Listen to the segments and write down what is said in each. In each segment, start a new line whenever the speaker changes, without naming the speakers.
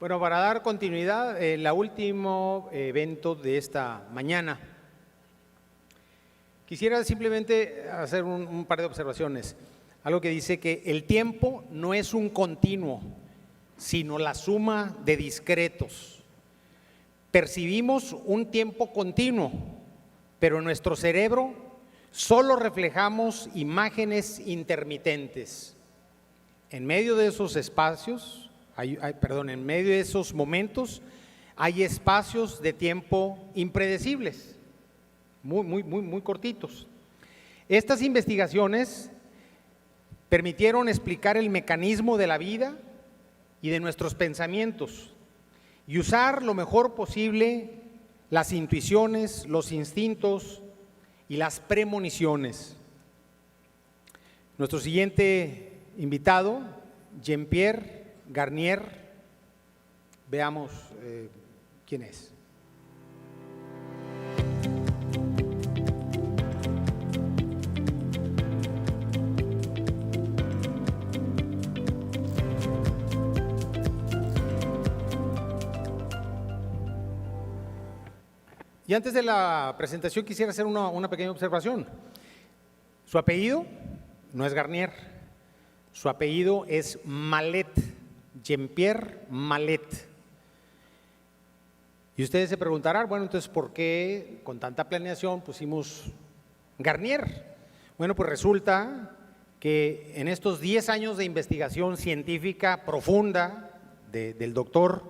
Bueno, para dar continuidad, el último evento de esta mañana. Quisiera simplemente hacer un par de observaciones. Algo que dice que el tiempo no es un continuo, sino la suma de discretos. Percibimos un tiempo continuo, pero en nuestro cerebro solo reflejamos imágenes intermitentes. En medio de esos espacios, en medio de esos momentos, hay espacios de tiempo impredecibles, muy cortitos. Estas investigaciones permitieron explicar el mecanismo de la vida y de nuestros pensamientos y usar lo mejor posible las intuiciones, los instintos y las premoniciones. Nuestro siguiente invitado, Jean-Pierre Garnier, veamos quién es. Y antes de la presentación quisiera hacer una pequeña observación. Su apellido no es Garnier, su apellido es Malet, Jean-Pierre Malet. Y ustedes se preguntarán, bueno, entonces, ¿por qué con tanta planeación pusimos Garnier? Bueno, pues resulta que en estos 10 años de investigación científica profunda del doctor,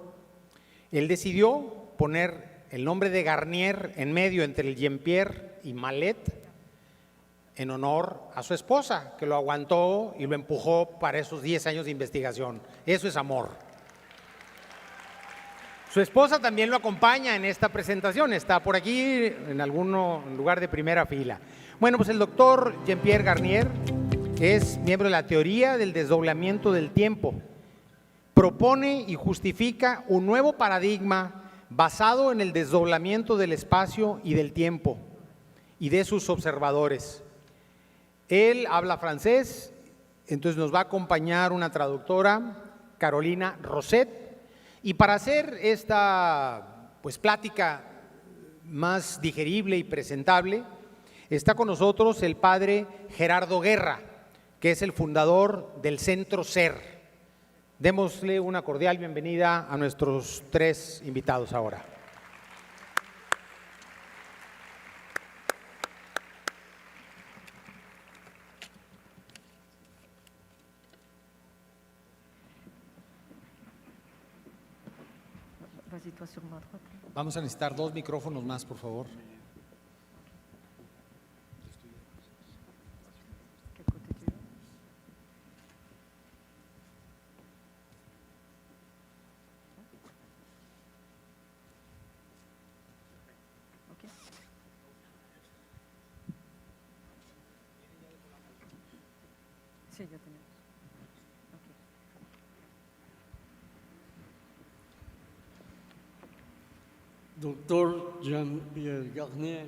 él decidió poner el nombre de Garnier en medio entre el Jean-Pierre y Malet en honor a su esposa, que lo aguantó y lo empujó para esos 10 años de investigación. Eso es amor. Su esposa también lo acompaña en esta presentación, está por aquí en algún lugar de primera fila. Bueno, pues el doctor Jean-Pierre Garnier es miembro de la teoría del desdoblamiento del tiempo. Propone y justifica un nuevo paradigma basado en el desdoblamiento del espacio y del tiempo y de sus observadores. Él habla francés, entonces nos va a acompañar una traductora, Carolina Roset, y para hacer esta plática más digerible y presentable, está con nosotros el padre Gerardo Guerra, que es el fundador del Centro SER. Démosle una cordial bienvenida a nuestros 3 invitados ahora. Vamos a necesitar 2 micrófonos más, por favor.
Sí, ya tenemos.
Doctor Jean-Pierre Garnier,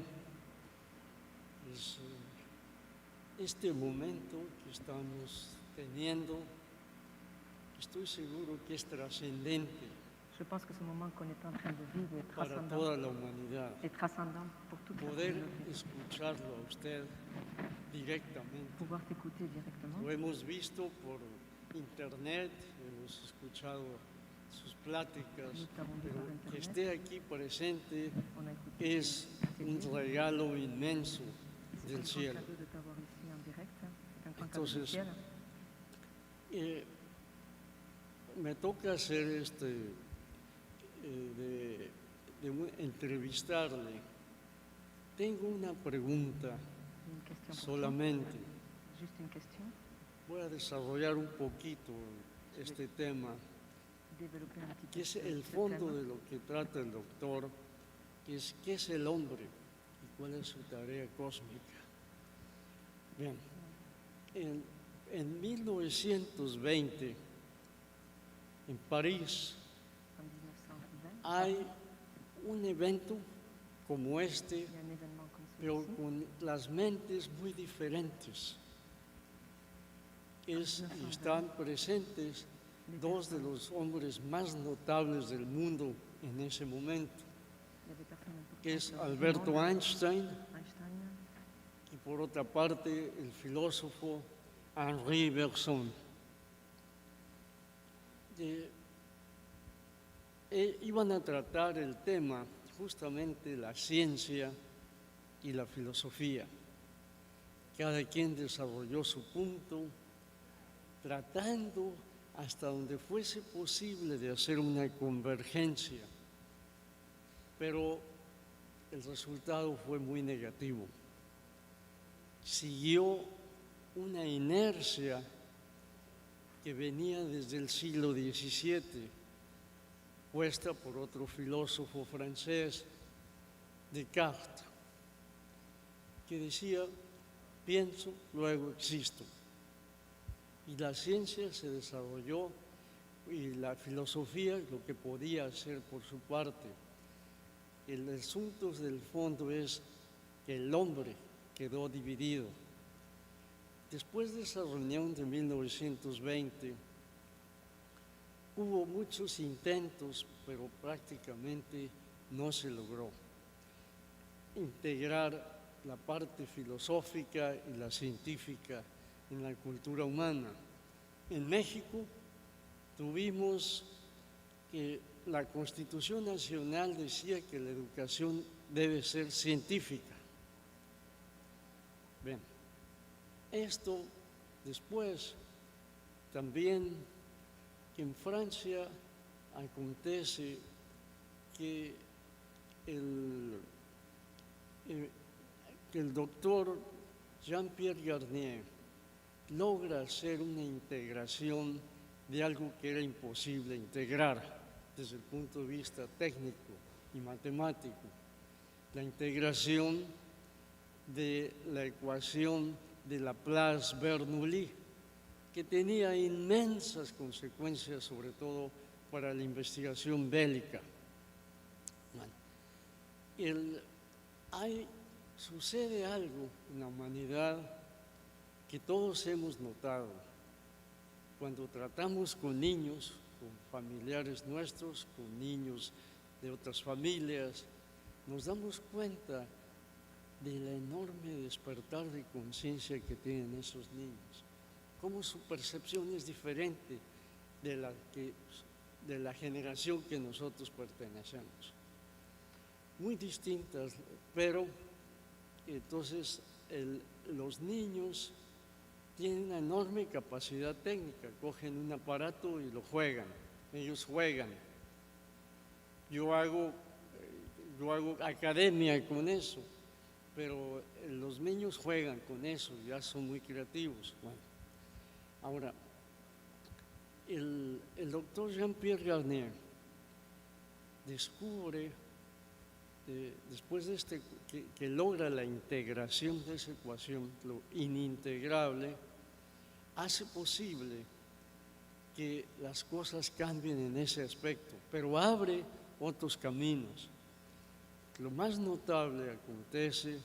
este momento que estamos teniendo, estoy seguro que es trascendente
Je pense que ce moment qu'on est en train de vivre est
para
transcendant,
toda la humanidad.
pour toute la
Poder
communauté.
escucharlo a usted directamente.
Pouvoir t'écouter directement.
Lo hemos visto por internet, hemos escuchado sus pláticas, pero que esté aquí presente
On a écouté
es
tes
un
guides.
regalo inmenso
C'est un
del
grand
cielo.
cadeau de t'avoir ici en direct. C'est un grand cadeau du
Entonces,
ciel.
Me toca hacer entrevistarle. Tengo una pregunta
Une question pour toi.
solamente.
Juste une question.
Voy a desarrollar un poquito este tema,
Développer un petit peu
que es
ce
el
ce
fondo
thème.
de lo que trata el doctor, que es qué es el hombre y cuál es su tarea cósmica. Bien, en 1920, en París,
En 1920,
hay un evento como este,
il y a un événement comme
pero
celui-ci.
con las mentes muy diferentes. Están presentes dos de los hombres más notables del mundo en ese momento,
Il y avait personne importante
que es
dans le
Alberto
monde.
Einstein,
Einstein,
y por otra parte el filósofo Henri Bergson. Iban a tratar el tema justamente la ciencia y la filosofía. Cada quien desarrolló su punto, tratando hasta donde fuese posible de hacer una convergencia, pero el resultado fue muy negativo. Siguió una inercia que venía desde el siglo XVII, puesta por otro filósofo francés, Descartes, que decía: pienso, luego existo. Y la ciencia se desarrolló y la filosofía lo que podía hacer por su parte. El asunto del fondo es que el hombre quedó dividido. Después de esa reunión de 1920, hubo muchos intentos, pero prácticamente no se logró integrar la parte filosófica y la científica en la cultura humana. En México tuvimos que la Constitución Nacional decía que la educación debe ser científica. Bien, esto después también que en Francia acontece que el doctor Jean-Pierre Garnier logra hacer una integración de algo que era imposible integrar desde el punto de vista técnico y matemático, la integración de la ecuación de Laplace-Bernoulli, que tenía inmensas consecuencias, sobre todo para la investigación bélica. Bueno, sucede algo en la humanidad que todos hemos notado. Cuando tratamos con niños, con familiares nuestros, con niños de otras familias, nos damos cuenta del enorme despertar de conciencia que tienen esos niños, cómo su percepción es diferente de la generación que nosotros pertenecemos. Muy distintas, pero entonces los niños tienen una enorme capacidad técnica, cogen un aparato y lo juegan, ellos juegan. Yo hago academia con eso, pero los niños juegan con eso, ya son muy creativos. Bueno, ahora, el doctor Jean-Pierre Garnier descubre, después de que logra la integración de esa ecuación, lo inintegrable, hace posible que las cosas cambien en ese aspecto, pero abre otros caminos. Lo más notable acontece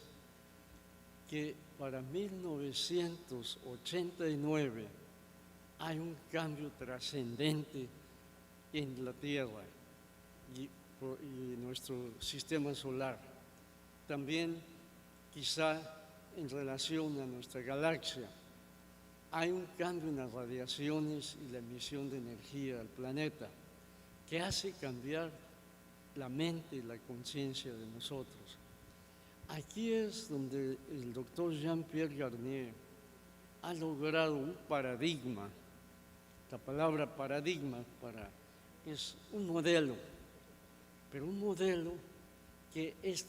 que para 1989 hay un cambio trascendente en la Tierra y nuestro sistema solar. También quizá en relación a nuestra galaxia hay un cambio en las radiaciones y la emisión de energía al planeta que hace cambiar la mente y la conciencia de nosotros. Aquí es donde el doctor Jean-Pierre Garnier ha logrado un paradigma. La palabra paradigma es un modelo, pero un modelo que es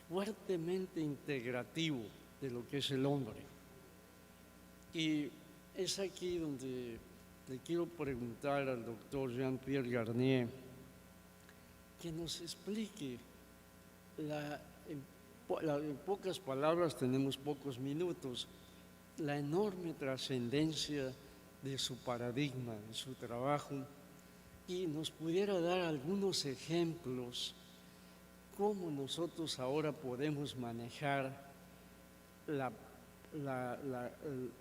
fuertemente integrativo de lo que es el hombre. Y es aquí donde le quiero preguntar al doctor Jean-Pierre Garnier que nos explique, en pocas palabras, tenemos pocos minutos, la enorme trascendencia de su paradigma, de su trabajo, y nos pudiera dar algunos ejemplos cómo nosotros ahora podemos manejar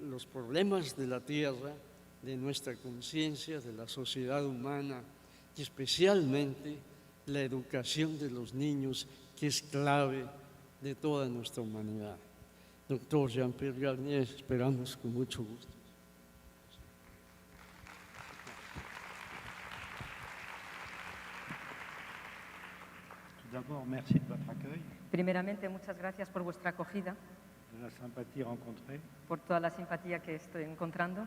los problemas de la Tierra de nuestra conciencia, de la sociedad humana y especialmente la educación de los niños, que es clave de toda nuestra humanidad. Doctor Jean-Pierre Garnier, esperamos con mucho gusto.
Tout d'abord, merci de votre accueil,
Primeramente, muchas gracias por vuestra acogida,
de la sympathie rencontrée.
por toda la simpatía que estoy encontrando.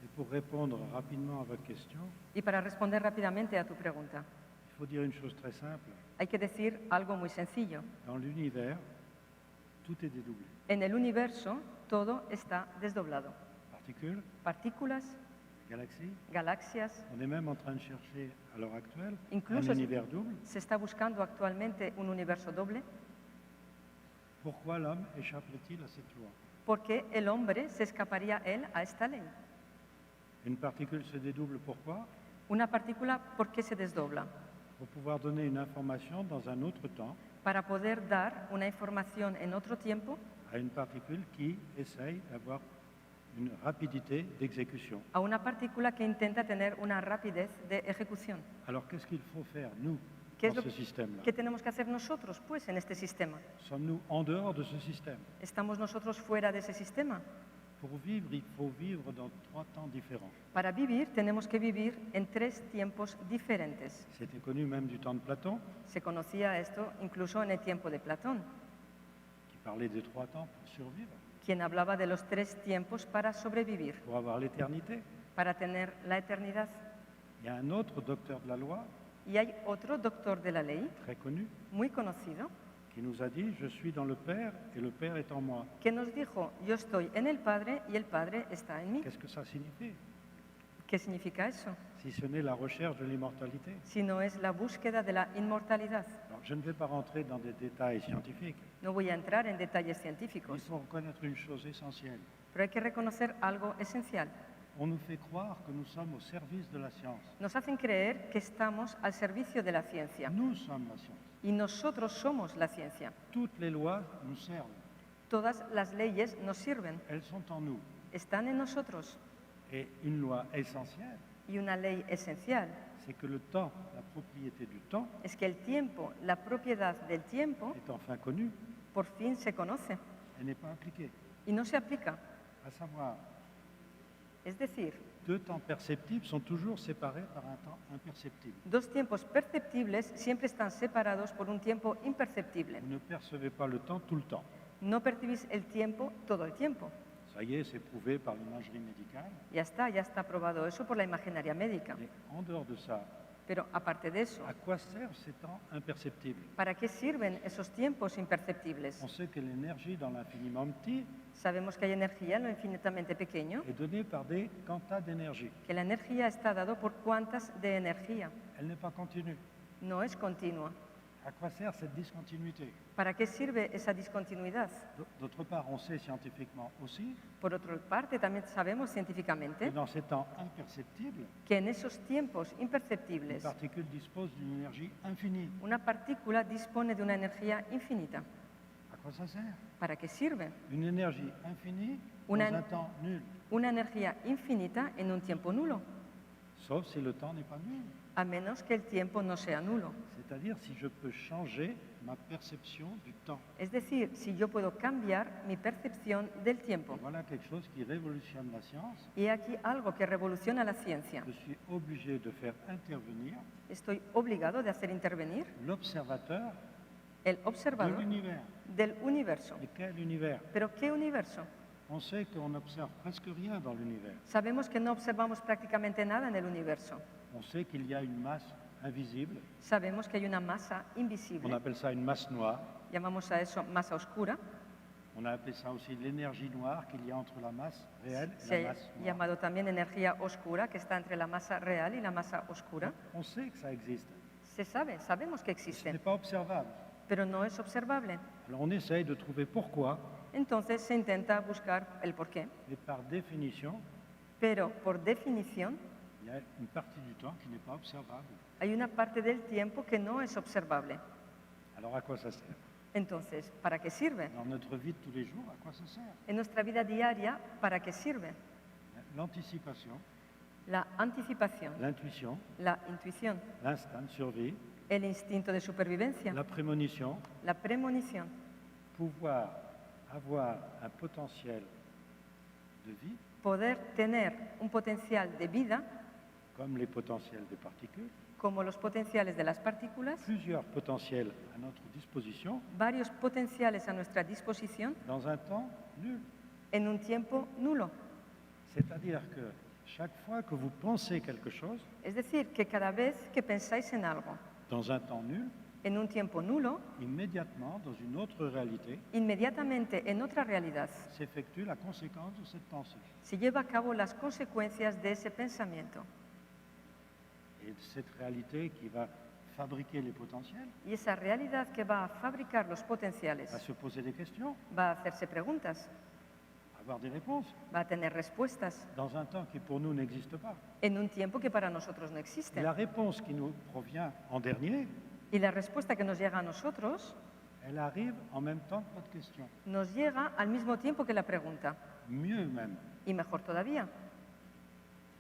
Et pour répondre rapidement à votre question,
Y para responder rápidamente a tu pregunta,
il faut dire une chose très simple.
hay que decir algo muy sencillo.
Dans l'univers, tout est dédoublé.
En el universo todo está desdoblado.
Particules,
Partículas,
galaxies.
galaxias.
On est même en train de chercher à l'heure actuelle
Incluso
un univers double.
se está buscando actualmente un universo doble.
Pourquoi l'homme échapperait-il à cette loi?
¿Por qué el hombre se escaparía él a esta ley?
Une particule se dédouble pourquoi?
Una partícula, ¿por qué se desdobla?
Pour pouvoir donner une information dans un autre temps
Para poder dar una información en otro tiempo
à une particule qui essaye d'avoir une rapidité d'exécution.
a una partícula que intenta tener una rapidez de ejecución.
Alors qu'est-ce qu'il faut faire, nous,
¿Qué es
dans
lo
ce système-là?
que tenemos que hacer nosotros, pues, en este sistema?
Sommes-nous en dehors de ce système?
¿Estamos nosotros fuera de ese sistema?
Pour vivre, il faut vivre dans 3 temps différents.
Para vivir tenemos que vivir en 3 tiempos diferentes.
C'était connu même du temps de Platon,
Se conocía esto incluso en el tiempo de Platón,
qui parlait des 3 temps pour survivre,
quien hablaba de los 3 tiempos para sobrevivir,
pour avoir l'éternité.
para tener la eternidad.
Il y a un autre docteur de la loi,
Y hay otro doctor de la ley,
très connu,
muy conocido,
qui nous a dit « Je suis dans le Père et le Père est en moi
que nos dijo, yo estoy en el Padre y el Padre está en mí. ».
Qu'est-ce que ça signifie?
¿Qué significa eso?
Si ce n'est la recherche de l'immortalité.
Si no es la búsqueda de la inmortalidad.
Alors, je ne vais pas rentrer dans des détails scientifiques.
No voy a entrar en detalles
Il
científicos,
faut reconnaître une chose essentielle.
pero hay que reconocer algo esencial.
On nous fait croire que nous sommes au service de la science.
Nos hacen creer que estamos al servicio de la ciencia
Nous sommes la science.
y nosotros somos la ciencia.
Toutes les lois nous servent.
Todas las leyes nos sirven,
Elles sont en nous.
están en nosotros.
Et une loi essentielle,
Y una ley esencial
c'est que le temps, la propriété du temps,
es que el tiempo, la propiedad del tiempo,
est enfin connue
por fin se conoce
et n'est pas appliquée.
y no se aplica.
À savoir,
Es decir,
2 temps perceptibles sont toujours séparés par un temps imperceptible.
2 tiempos perceptibles siempre están separados por un tiempo imperceptible.
Vous ne percevez pas le temps tout le temps.
No percibís el tiempo todo el tiempo.
Ça y est, c'est prouvé par l'imagerie médicale.
Ya está probado eso por la imaginaria médica.
Mais en dehors de ça,
Pero aparte de eso,
à quoi servent ces temps imperceptibles?
¿para qué sirven esos tiempos imperceptibles?
On sait que l'énergie dans l'infiniment petit
Sabemos que hay energía en lo infinitamente pequeño,
est donnée par des quantas d'énergie.
que la energía está dado por cuantas de energía.
Elle n'est pas continue.
No es continua.
À quoi sert cette discontinuité?
¿Para qué sirve esa discontinuidad?
D'autre part, on sait scientifiquement aussi
Por otra parte, también sabemos
que
científicamente
dans ces temps imperceptibles,
que en esos tiempos
une
imperceptibles
particule dispose d'une énergie infinie.
una partícula dispone de una energía infinita.
À quoi ça sert?
¿Para qué sirve?
Une énergie infinie
Una-
dans un temps nul,
Una energía infinita en un tiempo nulo,
sauf si le temps n'est pas nul.
a menos que el tiempo no sea nulo.
C'est-à-dire si je peux changer ma perception du temps.
Es decir, si yo puedo cambiar mi percepción del tiempo.
Et voilà quelque chose qui révolutionne la science.
Y aquí algo que revoluciona la ciencia.
Je suis obligé de faire intervenir
Estoy obligado de hacer intervenir
l'observateur
el
de
observador
l'univers.
del universo.
Et quel univers?
¿Pero qué universo?
On sait qu'on n'observe presque rien dans l'univers.
Sabemos que no observamos prácticamente nada en el universo.
On sait qu'il y a une masse invisible.
Sabemos que hay una masa
On
invisible.
appelle ça une masse noire.
Llamamos a eso masa oscura.
On a appelé ça aussi l'énergie noire qu'il y a entre la masse réelle et
Se
la
ha
masse noire.
llamado también energía oscura, que está entre la masa real y la masa oscura.
On sait que ça existe.
Se sabe, sabemos que
Ce n'est
existen,
pas observable.
pero no es observable.
Alors on essaye de trouver pourquoi,
Entonces se intenta buscar el porqué,
et par définition,
pero por definición
il y a une partie du temps qui n'est pas observable.
hay una parte del tiempo que no es observable.
Alors à quoi ça sert?
Entonces, ¿para qué sirve?
Dans notre vie de tous les jours, à quoi ça sert?
En nuestra vida diaria, ¿para qué sirve?
L'anticipation,
la anticipación,
l'intuition,
la intuición,
l'instinct de survie,
el instinto de supervivencia,
la prémonition,
la premonición,
pouvoir avoir un potentiel de vie,
poder tener un potencial de vida,
comme les potentiels des particules,
como los potenciales de las partículas,
plusieurs potentiels à notre disposition
varios potenciales a nuestra disposición
dans un temps nul.
en un tiempo nulo.
C'est-à-dire que chaque fois que vous pensez quelque chose,
Es decir, que cada vez que pensáis en algo
dans un temps nul,
en un tiempo nulo,
immédiatement, dans une autre réalité,
inmediatamente en otra realidad
s'effectue la conséquence de cette pensée.
se lleva a cabo las consecuencias de ese pensamiento.
Et cette réalité qui va fabriquer les potentiels
Y esa realidad que va a fabricar los potenciales
va se poser des questions,
va a hacerse preguntas,
avoir des réponses,
va a tener respuestas
dans un temps qui pour nous n'existe pas.
en un tiempo que para nosotros no
Et
existe.
la réponse qui nous provient en dernier,
Y la respuesta que nos llega a nosotros
elle arrive en même temps que notre question.
nos llega al mismo tiempo que la pregunta.
Mieux même,
Y mejor todavía,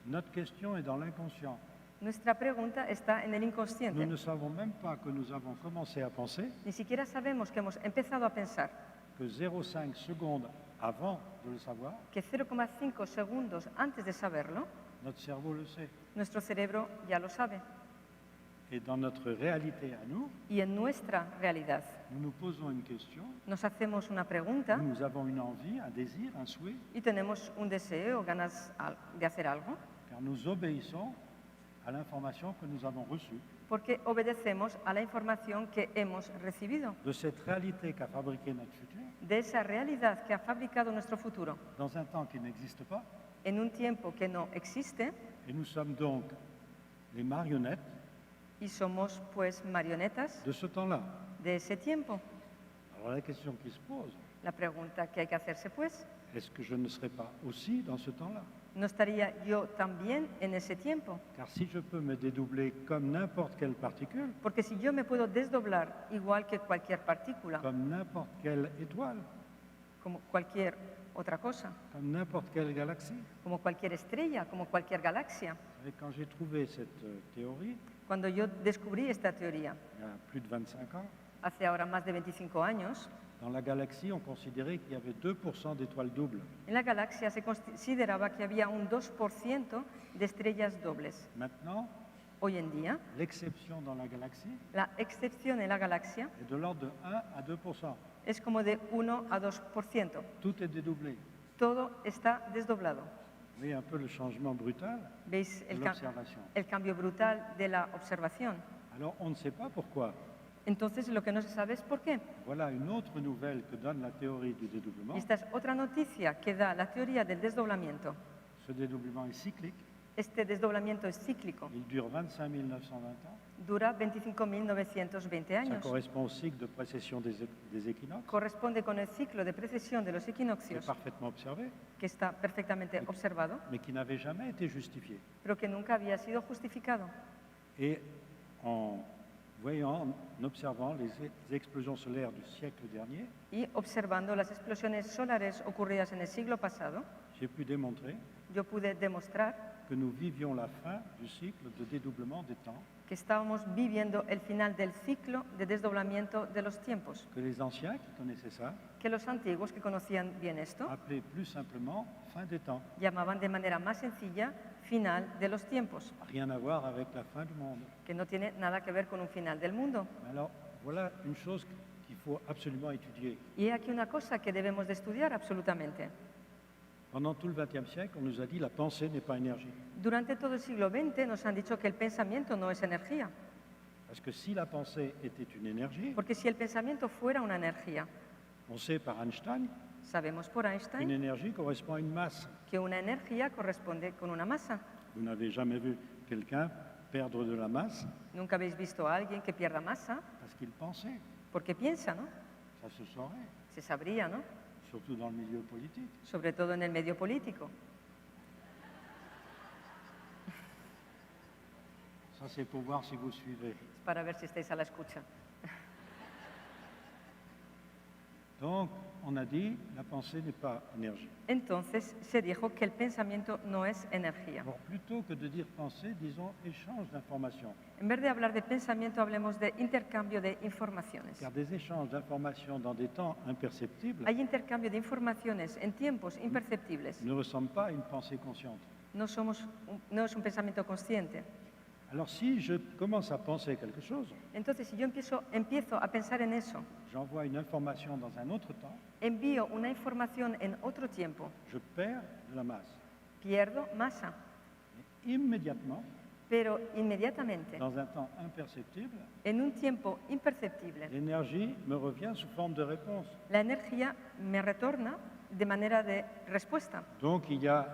notre question est dans l'inconscient.
nuestra pregunta está en el
Nous
inconsciente.
ne savons même pas que nous avons commencé à penser
Ni siquiera sabemos que hemos empezado a pensar
que 0,5 secondes avant de le savoir,
que 0,5 segundos antes de saberlo,
notre cerveau le sait.
nuestro cerebro ya lo sabe.
Et dans notre réalité à nous,
Y en nuestra realidad
nous nous posons une question,
nos hacemos una pregunta
nous avons une envie, un désir, un souhait,
y tenemos un deseo o ganas de hacer algo,
car nous obéissons à l'information que nous avons reçue
porque obedecemos a la información que hemos recibido,
de cette réalité qu'a fabriqué notre futur,
de esa realidad que ha fabricado nuestro futuro
dans un temps qui n'existe pas,
en un tiempo que no existe,
et nous sommes donc les marionnettes
y somos pues marionetas
de ce temps-là.
de ese tiempo.
Alors la question qui se pose,
La pregunta que hay que hacerse pues,
est-ce que je ne serai pas aussi dans ce temps-là?
¿no estaría yo también en ese tiempo?
Car si je peux me dédoubler comme n'importe quelle particule,
Porque si yo me puedo desdoblar igual que cualquier partícula,
comme n'importe quelle étoile,
como cualquier otra cosa,
comme n'importe quelle galaxie,
como cualquier estrella, como cualquier galaxia.
et quand j'ai trouvé cette théorie,
Cuando yo descubrí esta teoría
il y a plus de 25 ans,
hace ahora más de 25 años,
dans la galaxie, on considérait qu'il y avait 2% d'étoiles doubles.
en la galaxia se consideraba que había un 2% de estrellas dobles.
Maintenant,
Hoy en día,
l'exception dans la galaxie
la excepción en la galaxia
est de l'ordre de 1 à 2%.
es como de 1 a 2%.
Tout est dédoublé.
Todo está desdoblado.
Vous voyez un peu le changement brutal
¿Veis
de l'observation.
el cambio brutal de la observación?
Alors, on ne sait pas pourquoi.
Entonces, lo que no se sabe es por qué.
Voilà une autre nouvelle que donne la théorie du dédoublement.
Y esta es otra noticia que da la teoría del desdoblamiento.
Ce dédoublement est cyclique.
Este desdoblamiento es cíclico.
Il dure 25 920 ans.
Dura 25.920
Ça
años.
correspond au cycle de précession des équinoxes,
Corresponde con el ciclo de precesión de los
qui est
equinoccios,
parfaitement observé,
que está perfectamente observado,
mais qui n'avait jamais été justifié.
pero que nunca había sido justificado.
Et en voyant, en observant les explosions solaires du siècle dernier,
Y observando las explosiones solares ocurridas en el siglo pasado,
j'ai pu démontrer
yo pude demostrar
que nous vivions la fin du cycle de dédoublement des temps
que estábamos viviendo el final del ciclo de desdoblamiento de los tiempos,
que les anciens qui connaissaient ça
que los antiguos que conocían bien esto
appelaient plus simplement fin des temps.
llamaban de manera más sencilla final de los tiempos,
Rien à voir avec la fin du monde.
que no tiene nada que ver con un final del mundo.
Alors, voilà une chose qu'il faut absolument étudier.
Y he aquí una cosa que debemos de estudiar absolutamente.
Pendant tout le XXe siècle, on nous a dit la pensée n'est pas énergie.
Durante todo el siglo XX nos han dicho que el pensamiento no es energía,
Parce que si la pensée était une énergie,
porque si el pensamiento fuera una energía,
on sait par Einstein
sabemos por
qu'une
Einstein
énergie correspond à une masse.
que una energía corresponde con una masa.
Vous n'avez jamais vu quelqu'un perdre de la masse
Nunca habéis visto a alguien que pierda masa
parce qu'il pensait.
porque piensa, ¿no?
Ça se saurait,
Se sabría, ¿no?
surtout dans le milieu politique.
Sobre todo en el medio político.
Ça, c'est pour voir si vous suivez.
Para ver si estáis a la escucha.
Donc, on a dit la pensée n'est pas énergie.
Entonces se dijo que el pensamiento no es energía.
Alors plutôt que de dire pensée, disons échange d'informations.
En vez de hablar de pensamiento, hablemos de intercambio de informaciones.
Car des échanges d'informations dans des temps imperceptibles
Hay intercambio de informaciones en tiempos imperceptibles.
ne ressemblent pas à une pensée consciente.
No es un pensamiento consciente.
Alors si je commence à penser quelque chose,
Entonces, si yo empiezo a pensar en eso,
j'envoie une information dans un autre temps,
envío una información en otro tiempo,
je perds de la masse.
pierdo masa,
Et immédiatement,
pero inmediatamente,
dans un temps imperceptible,
en un tiempo imperceptible,
l'énergie me revient sous forme de réponse.
la energía me retorna de manera de respuesta.
Donc il y a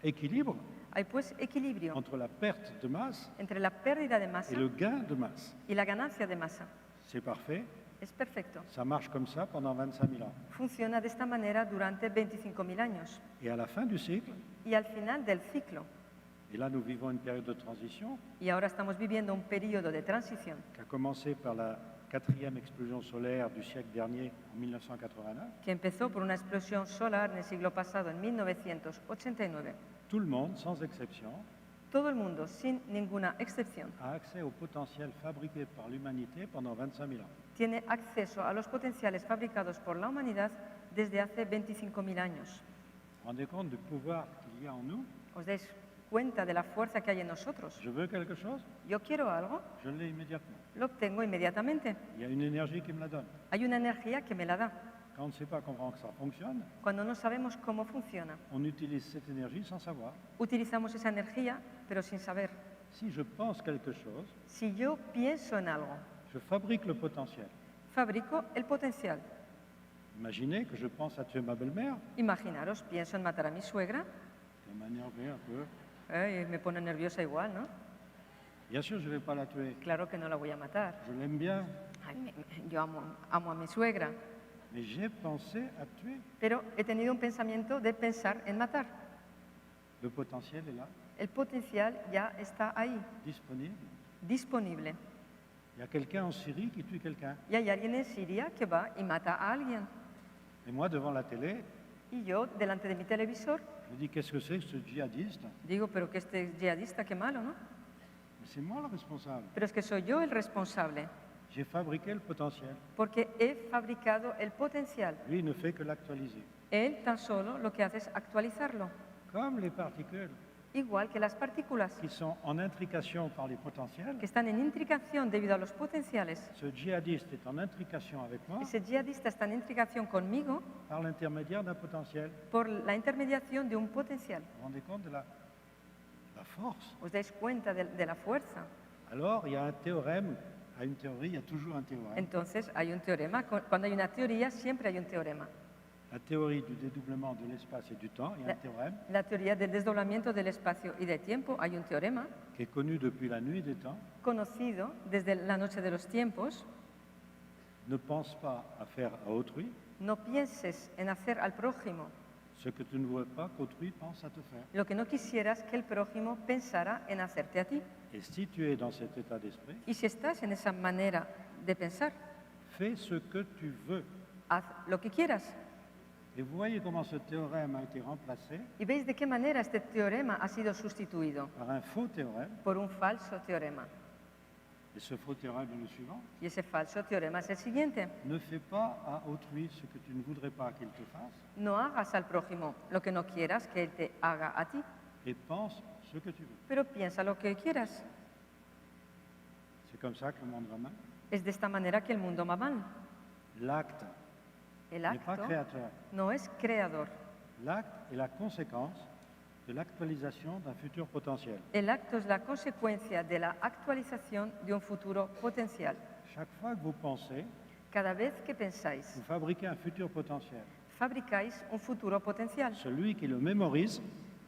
équilibre
Hay pues equilibrio
entre la perte de masse
entre la pérdida de masa
et le gain de masse.
y la ganancia de masa.
C'est parfait,
Es perfecto.
ça marche comme ça pendant 25 000 ans.
Funciona de esta manera durante 25.000 años.
Et à la fin du cycle,
Y al final del ciclo,
et là nous vivons une période de transition
y ahora estamos viviendo un periodo de transición
qui a commencé par la 4e explosion solaire du siècle dernier en 1989,
que empezó por una explosión solar en el siglo pasado, en 1989.
tout le monde, sans exception,
Todo el mundo, sin ninguna excepción,
a accès au potentiel fabriqué par l'humanité pendant 25 000 ans.
tiene acceso a los potenciales fabricados por la humanidad desde hace 25.000 años.
Vous vous rendez compte du pouvoir qu'il y a en nous?
¿Os dais cuenta de la fuerza que hay en nosotros?
Je veux quelque chose,
Yo quiero algo,
je l'ai immédiatement.
lo obtengo inmediatamente.
Il y a une énergie qui me la donne.
Hay una energía que me la da.
Quand on ne sait pas comment ça fonctionne,
Cuando no sabemos cómo funciona,
on utilise cette énergie sans savoir.
utilizamos esa energía, pero sin saber.
Si je pense quelque chose,
Si yo pienso en algo,
je fabrique le potentiel.
fabrico el potencial.
Imaginez que je pense à tuer ma belle-mère,
Imaginaros, pienso en matar a mi suegra,
ça m'énerve un peu.
me pone nerviosa igual, ¿no?
Bien sûr, je ne vais pas la tuer.
Claro que no la voy a matar.
Je l'aime bien,
Ay, yo amo a mi suegra,
mais j'ai pensé à tuer.
pero he tenido un pensamiento de pensar en matar.
Le potentiel est là,
El potencial ya está ahí,
disponible.
disponible.
Il y a quelqu'un en Syrie qui tue quelqu'un.
Y hay alguien en Siria que va y mata a alguien.
Et moi, devant la télé,
Y yo, delante de mi televisor,
je dis qu'est-ce que c'est que ce djihadiste?
digo, pero que este yihadista, qué malo, ¿no?
Mais c'est moi le responsable.
Pero es que soy yo el responsable,
J'ai fabriqué le potentiel.
porque he fabricado el potencial.
Lui, il ne fait que l'actualiser.
Él tan solo lo que hace es actualizarlo,
Comme les particules
igual que las partículas,
qui sont en intrication par les potentiels,
que están en intricación debido a los potenciales.
ce djihadiste est en intrication avec moi
Ese yihadista está en intricación conmigo
par l'intermédiaire d'un potentiel.
por la intermediación de un potencial.
Vous vous rendez compte de la force?
¿Os dais cuenta de la fuerza?
Alors, il y a un théorème. À une théorie, il y a toujours un théorème.
Entonces hay un teorema. Cuando hay una teoría, siempre hay un teorema.
La théorie du dédoublement de l'espace et du temps, il y a un théorème
La teoría del desdoblamiento del espacio y del tiempo, hay un teorema
qui est connu depuis la nuit des temps.
conocido desde la noche de los tiempos.
Ne pense pas à faire à autrui
No pienses en hacer al prójimo
ce que tu ne veux pas qu'autrui pense à te faire.
lo que no quisieras que el prójimo pensara en hacerte a ti.
Et si tu es dans cet état d'esprit,
Y si estás en esa manera de pensar,
fais ce que tu veux.
haz lo que quieras.
Et vous voyez comment ce théorème a été remplacé
¿Y veis de qué manera este teorema ha sido sustituido
par un faux théorème.
por un falso teorema?
Et ce faux théorème est le suivant.
Y ese falso teorema es el siguiente.
Ne fais pas à autrui ce que tu ne voudrais pas qu'il te fasse
No hagas al prójimo lo que no quieras que él te haga a ti,
et pense ce que tu veux.
pero piensa lo que quieras.
C'est comme ça que le monde va mal.
Es de esta manera que el mundo va mal.
L'acte
El
n'est pas
acto
créateur.
no es creador.
L'acte est la conséquence de l'actualisation d'un futur potentiel.
El acto es la consecuencia de la actualización de un futuro potencial.
Chaque fois que vous pensez,
Cada vez que pensáis,
vous fabriquez un futur potentiel.
fabricáis un futuro potencial.
Celui qui le mémorise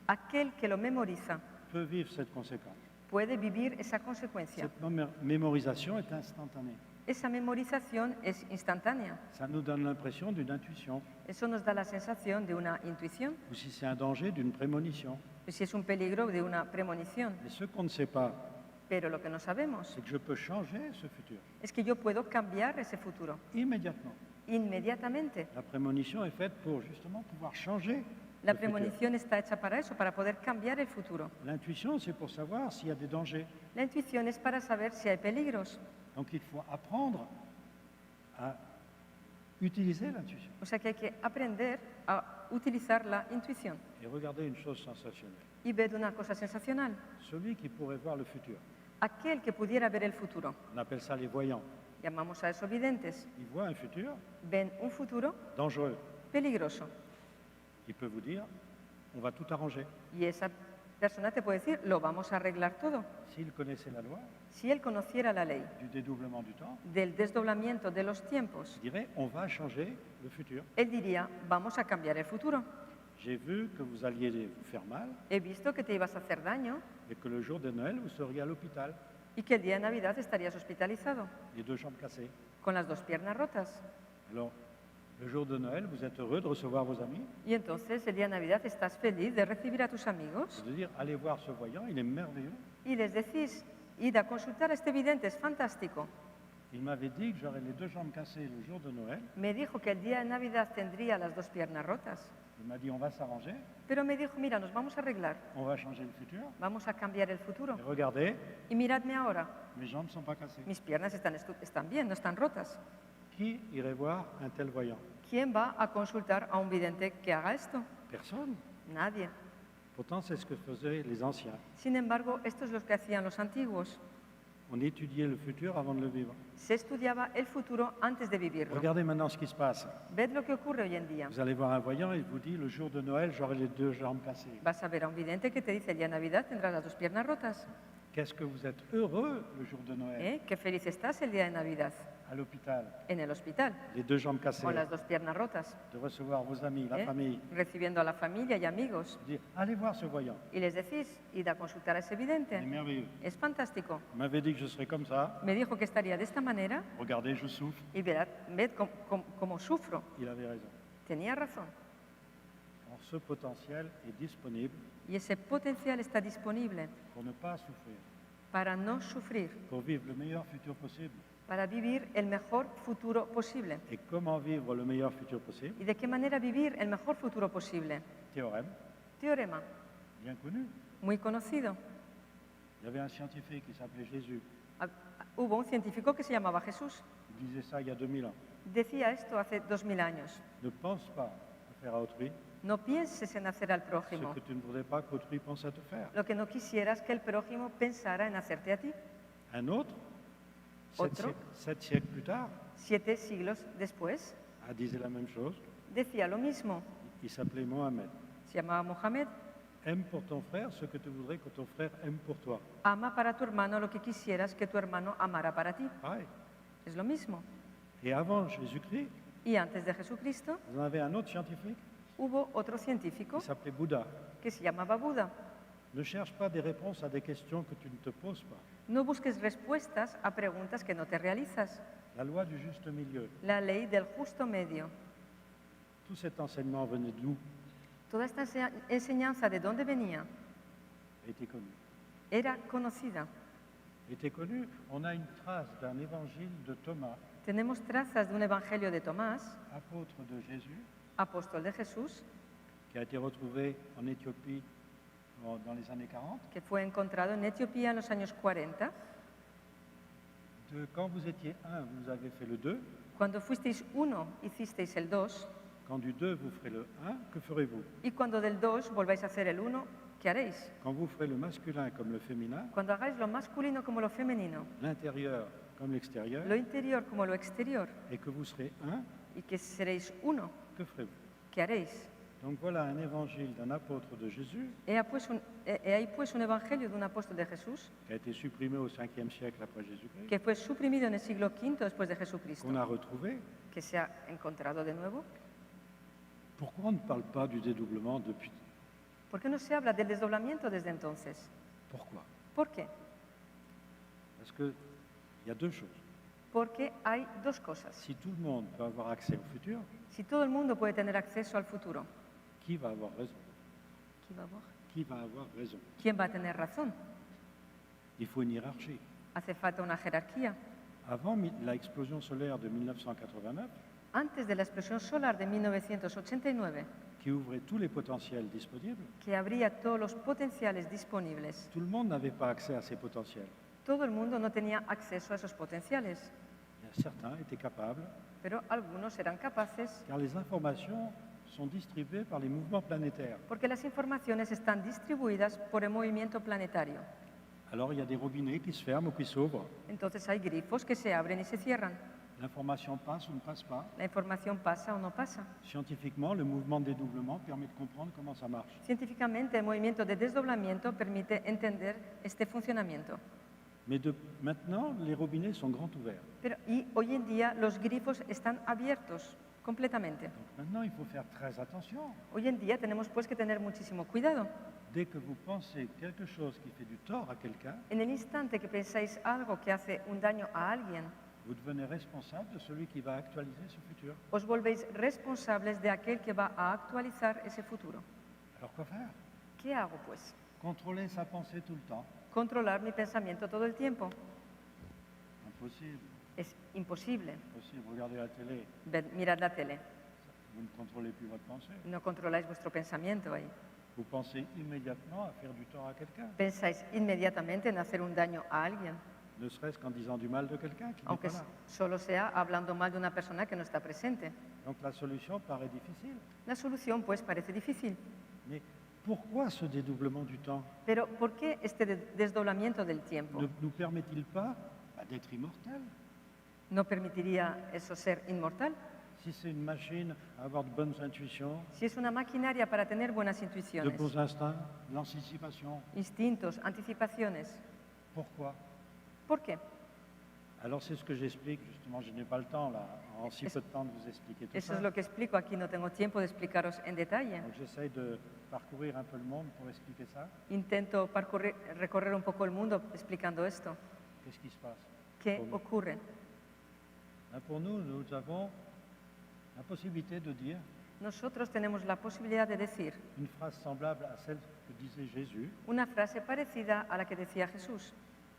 Aquel que lo memoriza
peut vivre cette conséquence.
puede vivir esa consecuencia.
Cette mémorisation est instantanée.
Esa memorización es instantánea.
Ça nous donne l'impression d'une intuition,
Eso nos da la sensación de una intuición,
ou si c'est un danger, d'une prémonition.
si es un peligro, de una premonición.
Mais ce qu'on ne sait pas,
Pero lo que no sabemos
c'est que je peux changer ce futur
es que yo puedo cambiar ese futuro
immédiatement.
inmediatamente.
La prémonition est faite pour justement pouvoir changer
La
le futur.
premonición está hecha para eso, para poder cambiar el futuro.
L'intuition, c'est pour savoir s'il y a des dangers.
La intuición es para saber si hay peligros.
Donc il faut apprendre à utiliser l'intuition.
O sea que hay que aprender a utilizar la intuición.
Et regardez une chose sensationnelle.
Y ved una cosa sensacional.
Celui qui pourrait voir le futur,
Aquel que pudiera ver el futuro,
on appelle ça les voyants.
llamamos a esos videntes,
Il voit un futur
ven un futuro
dangereux.
peligroso.
Il peut vous dire, on va tout arranger.
Y esa persona te puede decir, lo vamos a arreglar todo.
S'il connaissait la loi
Si él conociera la ley
du dédoublement du temps,
del desdoblamiento de los tiempos,
il dirait, on va changer le futur.
él diría, vamos a cambiar el futuro.
J'ai vu que vous alliez vous faire mal
He visto que te ibas a hacer daño
et que le jour de Noël, vous seriez à l'hôpital,
y que el día de Navidad estarías hospitalizado,
les 2 jambes cassées.
con las 2 piernas rotas.
Alors, le jour de Noël, vous êtes heureux de recevoir vos amis
Y entonces el día de Navidad estás feliz de recibir a tus amigos
et de dire, allez voir ce voyant, il est merveilleux.
y les decís, id a consultar a este vidente, es fantástico.
Il m'avait dit que j'aurais les 2 jambes cassées le jour de Noël.
Me dijo que el día de Navidad tendría las 2 piernas rotas,
Il m'a dit, on va s'arranger,
pero me dijo, mira, nos vamos a arreglar,
on va changer le futur.
vamos a cambiar el futuro.
Et regardez,
Y miradme ahora,
mes jambes ne sont pas cassées.
mis piernas están bien, no están rotas.
Qui irait voir un tel voyant?
¿Quién va a consultar a un vidente que haga esto?
Personne.
Nadie.
Pourtant, c'est ce que faisaient les anciens.
Sin embargo, esto es lo que hacían los antiguos.
On étudiait le futur avant de le vivre.
Se estudiaba el futuro antes de vivirlo.
Regardez maintenant ce qui se passe.
Ved lo que ocurre hoy en día.
Vous allez voir un voyant, il vous dit, le jour de Noël, j'aurai les 2 jambes cassées.
Vas a ver a un vidente que te dice el día de Navidad tendrás las 2 piernas rotas.
Qu'est-ce que vous êtes heureux le jour de Noël,
¿Eh? Qué feliz estás el día de Navidad
à l'hôpital,
en el hospital,
les 2 jambes cassées,
con las 2 piernas rotas,
de recevoir vos amis, la
¿eh?
famille,
Recibiendo a la familia y amigos.
de dire, allez voir ce voyant,
Y les decís, id a consultar a ese
il est
vidente.
merveilleux.
Es fantástico.
Il m'avait dit que je serais comme ça,
Me dijo que estaría de esta manera
regardez, je souffre,
y ved cómo sufro.
il avait raison.
Tenía razón.
Alors, ce potentiel est disponible
Y ese potencial está disponible
pour ne pas souffrir,
para no sufrir,
pour vivre le meilleur futur possible.
para vivir el mejor futuro posible.
Et comment vivre le meilleur futur possible?
¿Y de qué manera vivir el mejor futuro posible?
Théorème,
Teorema,
bien connu.
muy conocido.
Il y avait un scientifique qui s'appelait Jésus.
Hubo un científico que se llamaba Jesús.
Il disait ça il y a 2000 ans.
Decía esto hace 2000 años.
Ne pense pas à faire à autrui
No pienses en hacer al
ce
prójimo
que tu ne voudrais pas qu'autrui pense à te faire.
lo que no quisieras que el prójimo pensara en hacerte a ti.
Un autre,
Otro.
7 siècles plus tard,
7 siglos después,
a disait la même chose.
decía lo mismo.
Il s'appelait Mohamed.
Se llamaba Mohamed.
Aime pour ton frère ce que tu voudrais que ton frère aime pour toi.
Ama para tu hermano lo que quisieras que tu hermano amara para ti.
Pareil.
Es lo mismo.
Et avant Jésus-Christ,
Y antes de Jesucristo
vous en avez un autre scientifique
hubo otro científico
qui s'appelait Bouddha.
que se llamaba Buda.
Ne cherche pas des réponses à des questions que tu ne te poses pas.
No busques respuestas a preguntas que no te realizas.
La loi du juste milieu.
La ley del justo medio.
Tout cet enseignement venait d'où?
Toda esta enseñanza, ¿de dónde venía?
Était connu.
Era conocida.
Était connu. On a une trace d'un évangile de Thomas,
Tenemos trazas de un evangelio de Tomás,
apôtre de Jésus,
apóstol de Jesús,
qui a été retrouvé en Éthiopie dans les années 40.
que fue encontrado en Etiopía en los años 40.
Quand vous étiez un, vous avez fait le 2.
Cuando fuisteis uno, hicisteis el 2.
Quand du 2, vous ferez le 1, que ferez-vous?
Y cuando del 2 volváis a hacer el 1, ¿qué haréis?
Quand vous ferez le masculin comme le féminin,
Cuando hagáis lo masculino como lo femenino,
l'intérieur comme l'extérieur,
lo interior como lo exterior,
et que vous serez 1,
y que seréis uno,
que ferez-vous?
¿qué haréis?
Donc voilà un évangile d'un apôtre de Jésus
He ahí pues un evangelio de un apóstol de Jesús
qui a été supprimé au 5e siècle après Jésus-Christ,
que fue suprimido en el siglo V después de Jesucristo,
qu'on a retrouvé.
que se ha encontrado de nuevo.
Pourquoi on ne parle pas du dédoublement depuis?
¿Por qué no se habla del desdoblamiento desde entonces?
Pourquoi?
¿Por qué?
Parce qu'il y a 2 choses.
Porque hay 2 cosas.
Si tout le monde peut avoir accès au futur,
Si todo el mundo puede tener acceso al futuro,
qui va avoir raison?
¿quién va a voir?
Qui va avoir raison?
¿Quién va a tener razón?
Il faut une hiérarchie.
Hace falta una jerarquía.
Avant l'explosion solaire de 1989,
Antes de la explosión solar de 1989,
qui ouvrait tous les potentiels disponibles,
que abría todos los potenciales disponibles,
tout le monde n'avait pas accès à ces potentiels.
todo el mundo no tenía acceso a esos potenciales,
Certains étaient capables,
pero algunos eran capaces
car les informations sont distribuées par les mouvements planétaires.
porque las informaciones están distribuidas por el movimiento planetario.
Alors il y a des robinets qui se ferment ou qui s'ouvrent.
Entonces hay grifos que se abren y se cierran.
L'information passe ou ne passe pas.
La información pasa o no pasa.
Scientifiquement, le mouvement de dédoublement permet de comprendre comment ça marche.
Científicamente, el movimiento de desdoblamiento permite entender este funcionamiento.
Mais maintenant, les robinets sont grands ouverts.
Y hoy en día los grifos están abiertos completamente.
Donc maintenant, il faut faire très attention.
Hoy en día tenemos pues que tener muchísimo cuidado.
Dès que vous pensez quelque chose qui fait du tort à quelqu'un,
En el instante que pensáis algo que hace un daño a alguien,
vous devenez responsable de celui qui va actualiser ce futur.
os volvéis responsables de aquel que va a actualizar ese futuro.
Alors quoi faire?
¿Qué hago pues?
Contrôler sa pensée tout le temps?
¿Controlar mi pensamiento todo el tiempo?
Impossible.
Es imposible.
Impossible. Regardez la télé,
Mirad la tele.
vous ne contrôlez plus votre pensée.
No controláis vuestro pensamiento ahí.
Vous pensez immédiatement à faire du tort à quelqu'un,
Pensáis inmediatamente en hacer un daño a alguien,
ne serait-ce qu'en disant du mal de quelqu'un qui n'est
aunque
pas là.
solo sea hablando mal de una persona que no está presente.
Donc la solution paraît difficile.
La solución pues parece difícil.
Mais pourquoi ce dédoublement du temps
Pero ¿por qué este desdoblamiento del tiempo?
ne nous permet-il pas d'être immortels?
¿No permitiría eso ser inmortal?
Si c'est une machine à avoir de bonnes intuitions,
Si es una maquinaria para tener buenas
de
intuiciones,
beaux instincts, de l'anticipation,
instintos, anticipaciones,
pourquoi?
¿por qué?
Alors c'est ce que j'explique, justement, je n'ai pas le temps là, en si peu de temps de vous expliquer tout
Eso
ça.
es lo que explico aquí, no tengo tiempo de explicaros en detalle.
Donc j'essaye de parcourir un peu le monde pour expliquer ça.
Intento recorrer un poco el mundo explicando esto.
Qu'est-ce qui se passe?
¿Qué
Pour nous.
ocurre?
Pour nous, nous avons la possibilité de dire
Nosotros tenemos la posibilidad de decir
une phrase semblable à celle que disait Jésus,
una frase parecida a la que decía Jesús,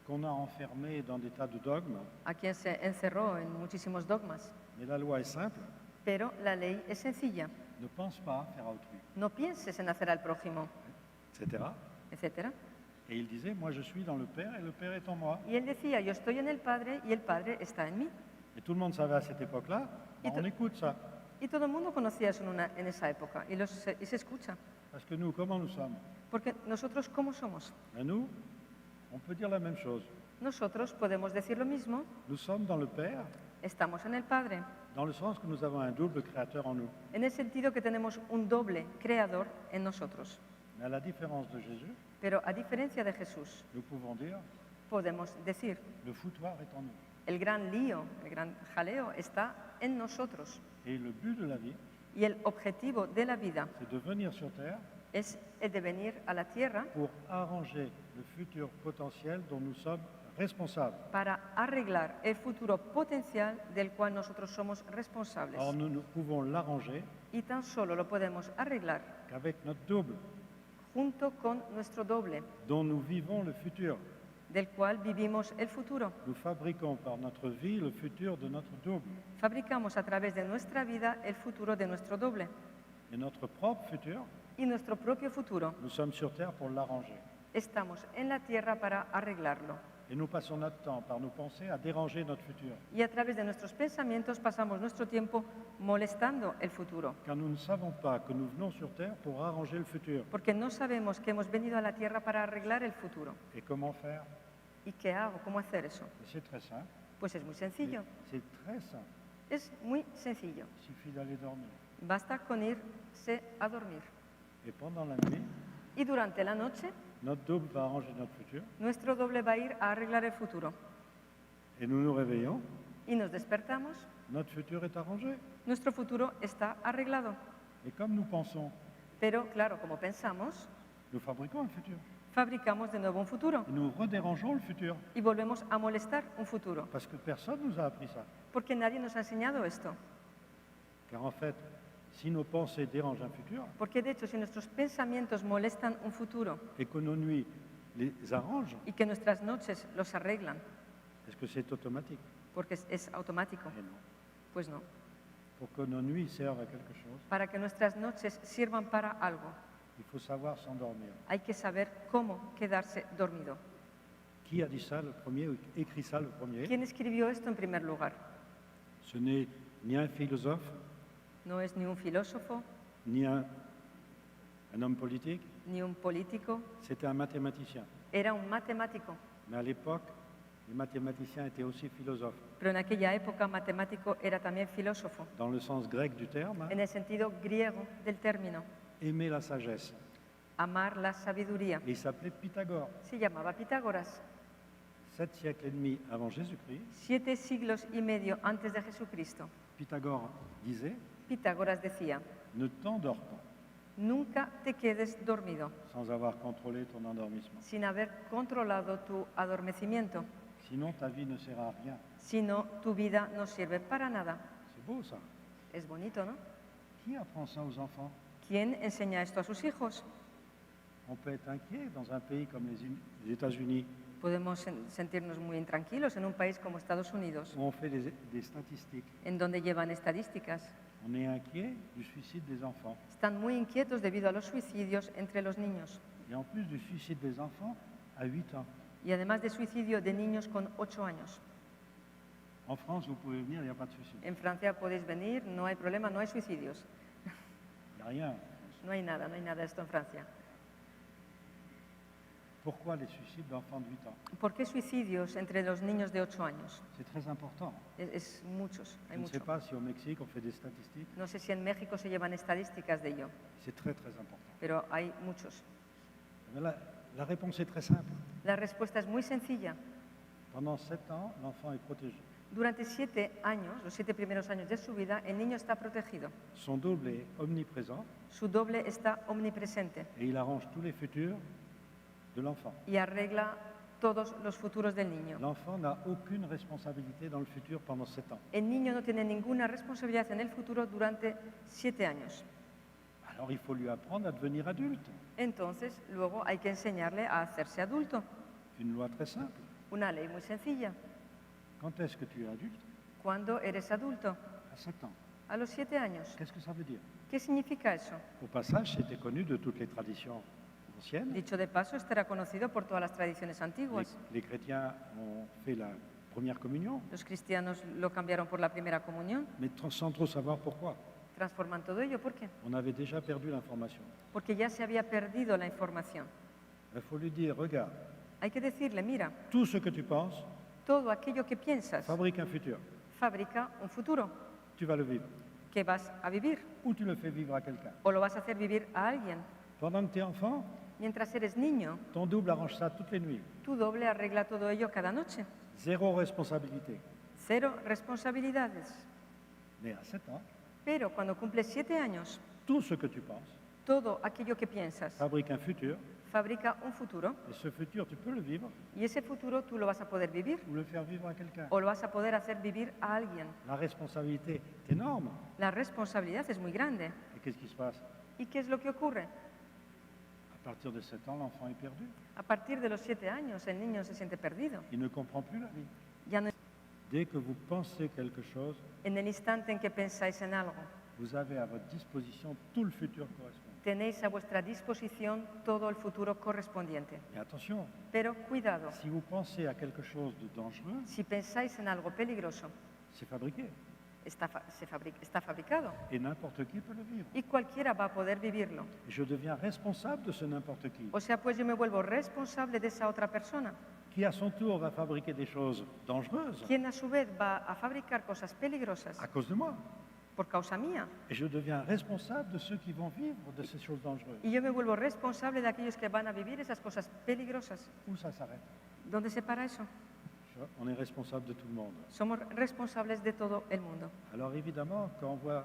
qu'on a enfermée dans des tas de dogmes,
a quien se encerró en muchísimos dogmas.
mais la loi est simple,
Pero la ley es sencilla.
ne pense pas faire à autrui,
No pienses en hacer al prójimo,
etc.
etc.
Et il disait, moi je suis dans le Père et le Père est en moi.
Y él decía, yo estoy en el Padre y el Padre está en mí.
Et tout le monde savait à cette époque-là,
Et
on écoute ça.
Y todo el mundo conocía eso en esa época y se escucha.
Parce que nous, comment nous sommes?
Porque nosotros, ¿cómo somos?
Ben nous, on peut dire la même chose.
Nosotros podemos decir lo mismo,
Nous sommes dans le Père,
estamos en el Padre,
dans le sens que nous avons un double créateur en nous.
en el sentido que tenemos un doble creador en nosotros.
Mais à la différence de Jésus,
Pero a diferencia de Jesús,
nous pouvons dire,
podemos decir,
le foutoir est en nous.
el gran lío, el gran jaleo está en nosotros.
Et le but de la vie,
Y el objetivo de la vida
c'est de venir sur Terre
es el de venir a la tierra
pour arranger le futur potentiel dont nous sommes responsables.
para arreglar el futuro potencial del cual nosotros somos responsables.
Or, nous ne pouvons l'arranger
Y tan solo lo podemos arreglar
qu'avec notre double,
junto con nuestro doble,
dont nous vivons le futur.
del cual vivimos el futuro.
Nous fabriquons par notre vie le futur de notre double.
Fabricamos a través de nuestra vida el futuro de nuestro doble.
Et notre propre futur,
Y nuestro propio futuro
nous sommes sur Terre pour l'arranger.
estamos en la tierra para arreglarlo.
Et nous passons notre temps par nos pensées à déranger notre futur.
Y a través de nuestros pensamientos pasamos nuestro tiempo molestando el futuro.
Car nous ne savons pas que nous venons sur Terre pour arranger le futur.
Porque no sabemos que hemos venido a la tierra para arreglar el futuro.
Et comment faire?
¿Y qué hago? ¿Cómo hacer eso?
C'est très simple.
Pues es muy sencillo.
C'est très simple.
Es muy sencillo.
Il suffit d'aller dormir.
Basta con irse a dormir.
Et pendant la nuit,
Y durante la noche,
notre double va arranger notre futur.
nuestro doble va a ir a arreglar el futuro.
Et nous nous réveillons,
Y nos despertamos,
notre futur est arrangé.
nuestro futuro está arreglado.
Et comme nous pensons,
Pero claro, como pensamos,
nous fabriquons un futur.
fabricamos de nuevo un futuro
Et nous redérangeons le futur.
y volvemos a molestar un futuro.
Parce que personne ne nous a appris ça.
Porque nadie nos ha enseñado esto.
Car en fait, si nos pensées dérangent un futur
Porque de hecho, si nuestros pensamientos molestan un futuro
et que nos nuits les arrangent,
y que nuestras noches los arreglan,
est-ce que c'est automatique?
porque es automático,
Eh non.
pues no.
Pour que nos nuits servent à quelque chose,
para que nuestras noches sirvan para algo,
il faut savoir s'endormir.
hay que saber cómo quedarse dormido.
Qui a dit ça le premier, ou écrit ça le premier?
¿Quién escribió esto en primer lugar?
Ce n'est ni un philosophe,
No es ni un filósofo,
ni un homme politique,
ni un político,
c'était un mathématicien.
era un matemático.
Mais à l'époque, les mathématiciens étaient aussi philosophes,
Pero en aquella época matemático era también filósofo,
dans le sens grec du terme,
en el sentido griego del término,
aimer la sagesse.
amar la sabiduría.
Et il s'appelait Pythagore.
Se llamaba Pitágoras.
7 siècles et demi avant Jésus-Christ,
7 siglos y medio antes de Jesucristo,
Pythagore disait
Pitágoras decía,
« Ne t'endors pas
nunca te quedes dormido
sans avoir contrôlé ton endormissement.
sin haber controlado tu adormecimiento,
Sinon, ta vie ne sert à rien.
si no, tu vida no sirve para nada. »
C'est beau ça.
Es bonito, ¿no?
Qui apprend ça aux enfants?
¿Quién enseña esto a sus hijos?
On peut être inquiet dans un pays comme les États-Unis,
Podemos sentirnos muy intranquilos en un país como Estados Unidos,
où on fait des statistiques.
en donde llevan estadísticas.
On est inquiet du suicide des enfants.
Están muy inquietos debido a los suicidios entre los niños
Et en plus du suicide des enfants, à 8 ans.
y además de suicidio de niños con 8 años.
En France, vous pouvez venir, il n'y a pas de suicide.
En Francia podéis venir, no hay problema, no hay suicidios.
Il n'y a rien.
No hay nada de esto en Francia.
Pourquoi les suicides d'enfants de 8 ans?
¿Por qué suicidios entre los niños de 8 años?
C'est très important.
Es muchos,
Je
hay
ne sais
mucho.
pas si au Mexique, on fait des statistiques.
No sé si en México se llevan estadísticas de ello,
C'est très, très important.
pero hay muchos.
Mais la réponse est très simple.
La respuesta es muy sencilla.
Pendant 7 ans, l'enfant est protégé.
Durante 7 años, los 7 primeros años de su vida, el niño está protegido.
Son double est omniprésent
Su doble está omnipresente
et il arrange tous les futurs de l'enfant.
y arregla todos los futuros del niño.
L'enfant n'a aucune responsabilité dans le futur pendant 7 ans.
El niño no tiene ninguna responsabilidad en el futuro durante 7 años.
Alors il faut lui apprendre à devenir adulte.
Entonces, luego hay que enseñarle a hacerse adulto.
Une loi très simple.
Una ley muy sencilla.
Quand est-ce que tu es adulte?
Cuando eres adulto?
À 7 ans.
A los 7 años.
Qu'est-ce que ça veut dire?
¿Qué significa eso?
Au passage, c'était connu de toutes les traditions anciennes.
Dicho de paso, estará conocido por todas las tradiciones antiguas.
Les chrétiens ont fait la première communion,
Los cristianos lo cambiaron por la primera comunión.
mais sans trop savoir pourquoi.
Transforman todo ello. ¿Por qué?
On avait déjà perdu l'information.
Porque ya se había perdido la información.
Il faut lui dire, regarde,
Hay que decirle, mira,
tout ce que tu penses
todo aquello que piensas
fabrique un futur.
fabrica un futuro
Tu vas le vivre.
que vas a vivir
Ou tu le fais vivre à quelqu'un.
o lo vas a hacer vivir a alguien.
Pendant que tu es enfant,
Mientras eres niño,
ton double arrange ça toutes les nuits.
tu doble arregla todo ello cada noche.
Zéro responsabilité.
0 responsabilidades.
Mais à 7 ans,
Pero cuando cumples 7 años,
tout ce que tu penses
todo aquello que piensas
fabrique un futur.
fabrica un futuro
Et ce futur, tu peux le vivre
y ese futuro tú lo vas a poder vivir
ou le faire vivre à quelqu'un.
o lo vas a poder hacer vivir a alguien.
La responsabilité est énorme.
La responsabilidad es muy grande.
Et qu'est-ce qui se passe?
¿Y qué es lo que ocurre?
À partir de 7 ans, l'enfant est perdu.
A partir de los 7 años, el niño se siente perdido.
Il ne comprend plus la vie.
Ya no,
Dès que vous pensez quelque chose,
en el instante en que pensáis en algo,
vous avez à votre disposition tout le futur correspondant.
tenéis a vuestra disposición todo el futuro correspondiente.
Et attention,
Pero cuidado,
si vous pensez à quelque chose de dangereux,
si pensáis en algo peligroso,
c'est fabriqué.
está fabricado
Et n'importe qui peut le vivre.
y cualquiera va a poder vivirlo.
Et je deviens responsable de ce n'importe qui,
O sea, pues yo me vuelvo responsable de esa otra persona,
qui à son tour va fabriquer des choses dangereuses
quien a su vez va a fabricar cosas peligrosas
à cause de moi.
por causa mía.
Et je deviens responsable de ceux qui vont vivre de ces choses dangereuses.
Y yo me vuelvo responsable de aquellos que van a vivir esas cosas peligrosas.
Où ça s'arrête?
¿Dónde se para eso?
On est responsable de tout le monde.
Somos responsables de todo el mundo.
Alors évidemment, quand on voit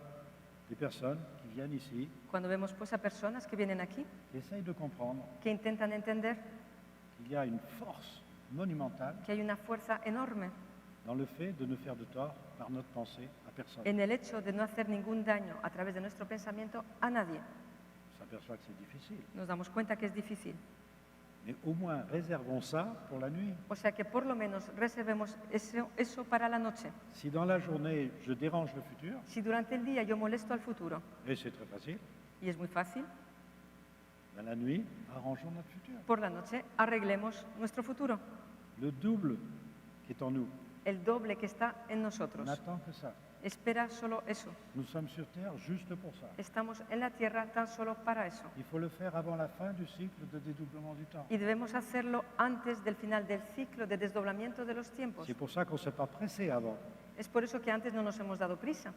des personnes qui viennent ici,
Cuando vemos pues a personas que vienen aquí,
qui essayent de comprendre
que intentan entender
qu'il y a une force monumentale
que hay una fuerza enorme
dans le fait de ne faire de tort par notre pensée à personne.
en el hecho de no hacer ningún daño a través de nuestro pensamiento a nadie.
On s'aperçoit que c'est difficile.
Nos damos cuenta que es difícil.
Mais au moins, réservons ça pour la nuit.
O sea que por lo menos reservemos eso para la noche.
Si dans la journée, je dérange le futur,
Si durante el día yo molesto al futuro,
et c'est très facile,
y es muy fácil,
dans la nuit, arrangeons notre futur.
por la noche arreglemos nuestro futuro.
Le double qui est en nous
El doble que está en nosotros
n'attend que ça.
espera solo eso.
Nous sommes sur Terre juste pour ça.
Estamos en la tierra tan solo para eso.
Il faut le faire avant la fin du cycle de dédoublement du temps.
Y debemos hacerlo antes del final del ciclo de desdoblamiento de los tiempos.
C'est pour ça qu'on ne s'est pas pressé avant.
Es por eso que antes no nos hemos dado prisa.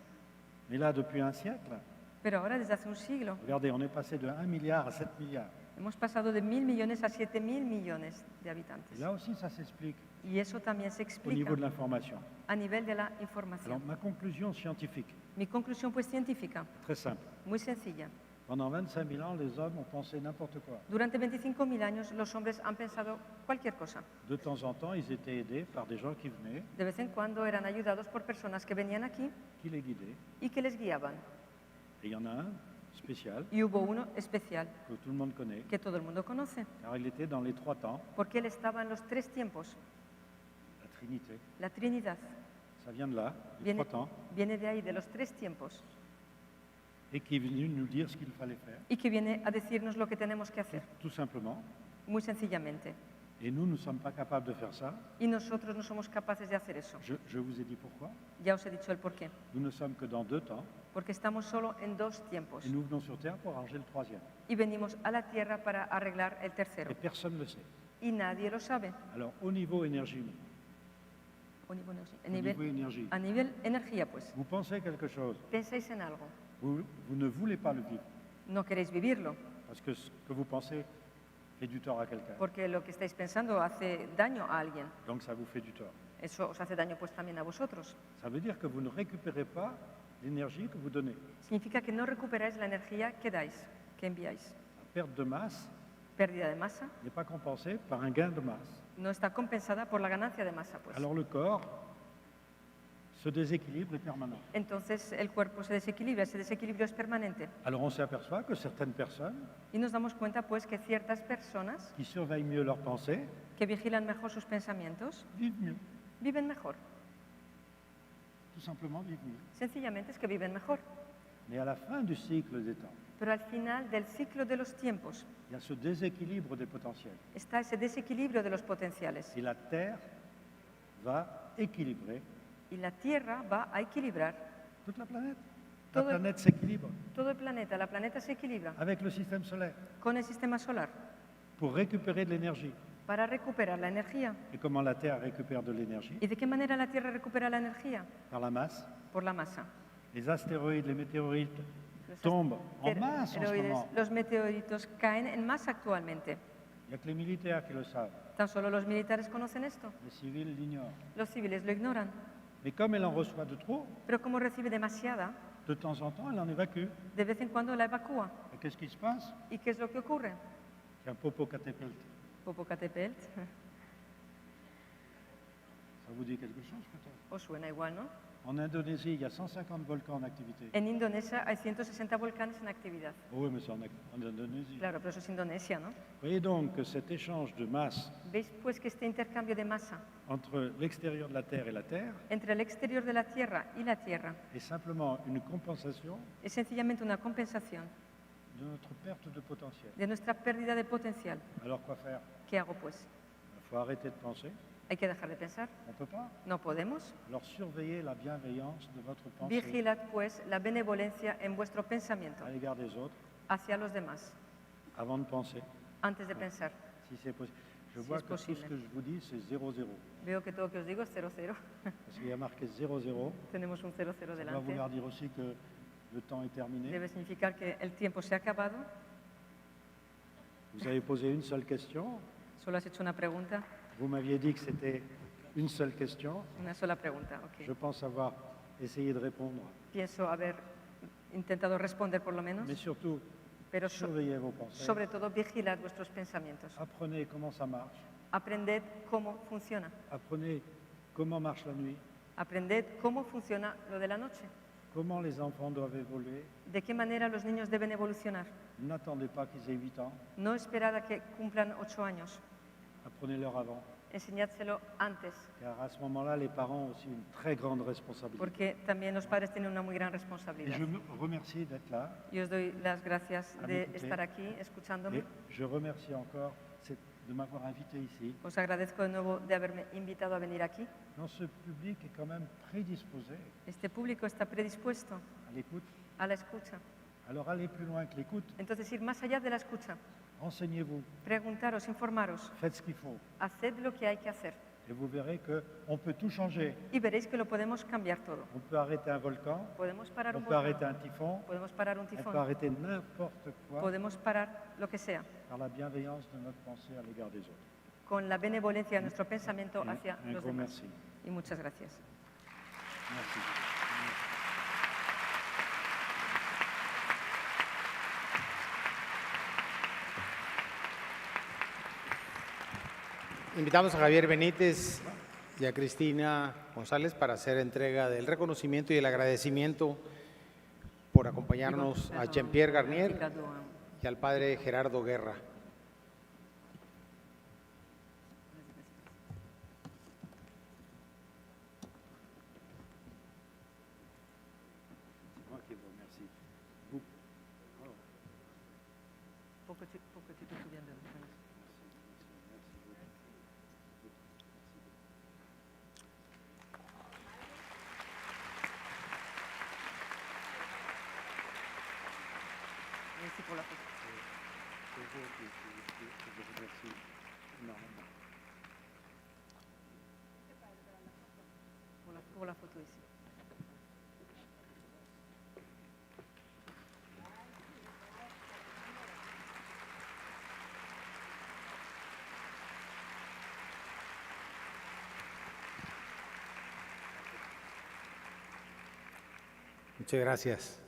Mais là, depuis un siècle,
Pero ahora, desde hace un siglo,
regardez, on est passé de 1 milliard à 7 milliards.
hemos pasado de 1.000 millones a 7.000 millones de
Et
habitantes.
là aussi, ça s'explique
Y eso también se
au
explica
niveau de l'information.
a nivel de la
Alors,
información.
ma conclusion scientifique,
Mi conclusión, pues, científica,
très simple.
muy sencilla.
Pendant 25 000 ans, les hommes ont pensé n'importe quoi.
Durante 25.000 años, los hombres han pensado cualquier cosa.
De temps en temps, ils étaient aidés par des gens qui venaient,
De vez en cuando eran ayudados por personas que venían aquí
qui les guidaient.
y que les guiaban.
Et il y en a un spécial
Y hubo uno especial
que tout le monde connaît,
que todo el mundo conoce,
car il était dans les 3 temps,
porque él estaba en los 3 tiempos,
la Trinité.
la Trinidad.
Ça vient de là, les
Viene,
3 temps,
viene de ahí, de los 3 tiempos,
et qui est venu nous dire ce qu'il fallait faire,
y que viene a decirnos lo que tenemos que hacer,
tout simplement.
muy sencillamente.
Et nous ne sommes pas capables de faire ça.
Y nosotros no somos capaces de hacer eso.
Je vous ai dit pourquoi.
Ya os he dicho el porqué.
Nous ne sommes que dans 2 temps,
Porque estamos solo en 2 tiempos
et nous venons sur Terre pour arranger le 3e.
y venimos a la tierra para arreglar el tercero.
Et personne ne le sait.
Y nadie lo sabe.
Alors, au niveau énergie,
A nivel,
au niveau énergie,
a nivel energía, pues,
vous pensez quelque chose,
pensáis en algo,
vous ne voulez pas le vivre,
no queréis vivirlo,
parce que ce que vous pensez fait du tort à quelqu'un.
porque lo que estáis pensando hace daño a alguien.
Donc ça vous fait du tort.
Eso os hace daño pues también a vosotros.
Ça veut dire que vous ne récupérez pas l'énergie que vous donnez.
Significa que no recuperáis la energía que dais, que enviáis.
La perte de masse
Pérdida de masa
n'est pas compensée par un gain de masse.
no está compensada por la ganancia de masa, pues.
Alors le corps, ce déséquilibre est permanent.
Entonces el cuerpo se desequilibra, ese desequilibrio es permanente.
Alors on s'aperçoit que certaines personnes
Y nos damos cuenta pues que ciertas personas
qui surveillent mieux leurs pensées
que vigilan mejor sus pensamientos
vivent mieux.
viven mejor.
Tout simplement vivent mieux.
Sencillamente es que viven mejor.
Mais à la fin du cycle des temps,
Pero al final del ciclo de los tiempos
il y a ce déséquilibre des potentiels.
está ese desequilibrio de los potenciales.
Et la Terre va équilibrer
Y la Tierra va a equilibrar
toute la planète. La
Todo el-
planète s'équilibre
todo el planeta. La planeta se equilibra
avec le système solaire
con el sistema solar
pour récupérer de l'énergie.
para recuperar la energía.
Et comment la Terre récupère de l'énergie?
¿Y de qué manera la Tierra recupera la energía?
Par la masse.
Por la masa.
Les astéroïdes, les météorites
Los
tombent en masse en ce
asteroides,
moment.
los meteoritos caen en masa actualmente.
Il n'y a que les militaires qui le savent.
Tan solo los militares conocen esto.
Les civils l'ignorent.
Los civiles lo ignoran.
Mais comme elle en reçoit de trop,
Pero como recibe demasiada,
de temps en temps, elle en évacue.
de vez en cuando la evacúa.
Et qu'est-ce qui se passe?
¿Y qué es lo que ocurre?
Il y a un Popocatépetl.
Popocatépetl.
Ça vous dit quelque chose peut-être?
Os suena igual, ¿no?
En Indonésie, il y a 150 volcans en activité.
En Indonesia hay 160 volcanes en actividad.
Oh oui, mais c'est en Indonésie.
Claro, pero eso es Indonesia, ¿no?
Vous voyez donc que cet échange de masse
¿Veis pues que este intercambio de masa
entre l'extérieur de la Terre et la Terre
entre el exterior de la Tierra y la Tierra
est simplement une compensation
es sencillamente una compensación
de notre perte de potentiel.
de nuestra pérdida de potencial?
Alors quoi faire?
¿Qué hago pues?
Il faut arrêter de penser.
Hay que dejar de pensar.
On ne peut pas.
No podemos.
Alors surveillez la bienveillance de votre pensée
Vigilad pues la benevolencia en vuestro pensamiento
à l'égard des autres
hacia los demás
avant de penser,
antes de pensar.
si c'est possible. Je
Si
vois
es
que tout ce
posible.
que je vous dis, c'est 0-0.
Veo que todo lo que os digo es 0-0.
Parce qu'il y a marqué 0-0.
Tenemos un 0-0
Ça doit
delante.
vouloir dire aussi que le temps est terminé.
Debe significar que el tiempo se ha acabado.
Vous avez posé une seule question.
Solo has hecho una pregunta.
Vous m'aviez dit que c'était une seule question.
Una sola pregunta. Ok.
Je pense avoir essayé de répondre.
Pienso haber intentado responder por lo menos,
Mais surtout,
pero
surveillez vos pensées.
sobre todo vigilad vuestros pensamientos.
Apprenez comment ça marche.
Aprended cómo funciona.
Apprenez comment marche la nuit.
Aprended cómo funciona lo de la noche.
comment les enfants doivent évoluer.
de qué manera los niños deben evolucionar.
N'attendez pas qu'ils aient 8 ans,
No esperad a que cumplan 8 años,
apprenez-leur avant.
enseñádselo antes,
Car à ce moment-là, les parents ont aussi une très grande responsabilité.
porque también los padres tienen una muy gran
Et
responsabilidad.
je vous remercie d'être là.
Y os doy las gracias
A
de
mi
estar aquí escuchándome.
Et je remercie encore de m'avoir invité ici.
Os agradezco de nuevo de haberme invitado a venir aquí.
Non, ce public est quand même prédisposé
Este público está predispuesto
à l'écoute.
a la escucha.
Alors allez plus loin que l'écoute.
Entonces, ir más allá de la escucha,
Renseignez-vous,
preguntaros, informaros,
faites ce qu'il faut.
haced lo que hay que hacer
Et vous verrez qu'on peut tout changer.
y veréis que lo podemos cambiar todo.
On peut arrêter un volcan,
Podemos parar
on
un
peut arrêter
volcán,
un typhon,
podemos parar un
on peut
tifón,
arrêter n'importe quoi
podemos parar lo que sea,
par la bienveillance de notre pensée à l'égard des autres.
con la benevolencia de nuestro pensamiento
Un
hacia los
gros
demás.
merci.
Y muchas gracias.
Merci.
Invitamos a Javier Benítez y a Cristina González para hacer entrega del reconocimiento y el agradecimiento por acompañarnos a Jean-Pierre Garnier y al padre Gerardo Guerra.
C'est moi qui vous remercie. Vous- Oh,
Poquitito subiendo. Merci pour la photo.
c'est vous qui vous remercie énormément.
Pour la photo ici.
Muchas gracias.